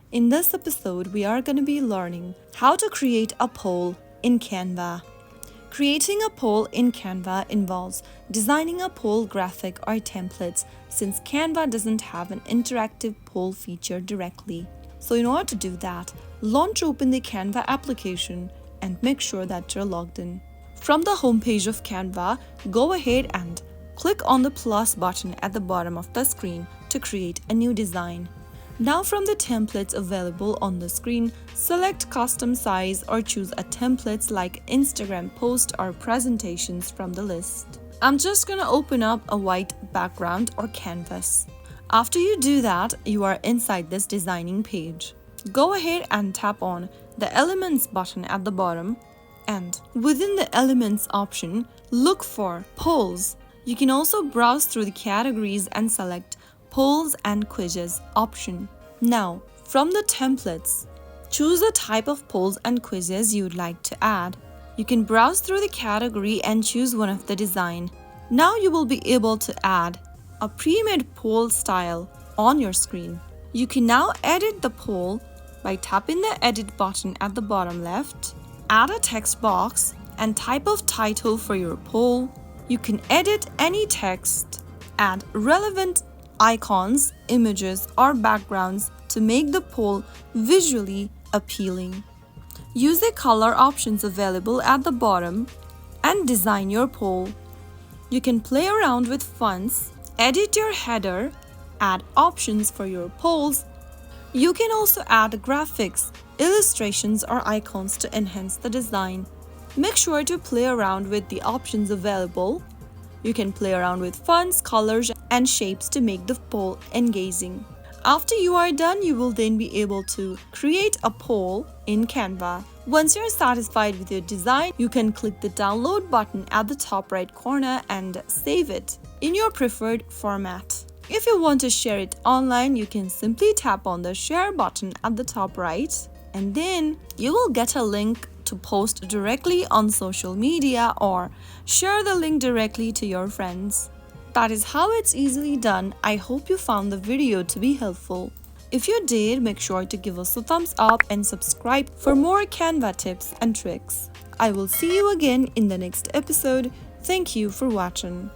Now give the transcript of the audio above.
In this episode, we are going to be learning how to create a poll in Canva. Creating a poll in Canva involves designing a poll graphic or templates since Canva doesn't have an interactive poll feature directly. So in order to do that, launch open the Canva application and make sure that you're logged in. From the homepage of Canva, go ahead and click on the plus button at the bottom of the screen to create a new design. Now from the templates available on the screen, select custom size or choose a templates like Instagram post or presentations from the list. I'm just gonna open up a white background or canvas. After you do that, you are inside this designing page. Go ahead and tap on the elements button at the bottom, and within the elements option, look for polls. You can also browse through the categories and select polls and quizzes option. Now, from the templates, choose the type of polls and quizzes you'd like to add. You can browse through the category and choose one of the design. Now you will be able to add a pre-made poll style on your screen. You can now edit the poll by tapping the edit button at the bottom left, add a text box and type of title for your poll. You can edit any text, add relevant icons, images, or backgrounds to make the poll visually appealing. Use the color options available at the bottom and design your poll. You can play around with fonts, edit your header, add options for your polls. You can also add graphics, illustrations, or icons to enhance the design. Make sure to play around with the options available. You can play around with fonts, colors, and shapes to make the poll engaging. After you are done, you will then be able to create a poll in Canva. Once you're satisfied with your design, you can click the download button at the top right corner and save it in your preferred format. If you want to share it online, you can simply tap on the share button at the top right, and then you will get a link to post directly on social media or share the link directly to your friends. That is how it's easily done. I hope you found the video to be helpful. If you did, make sure to give us a thumbs up and subscribe for more Canva tips and tricks. I will see you again in the next episode. Thank you for watching.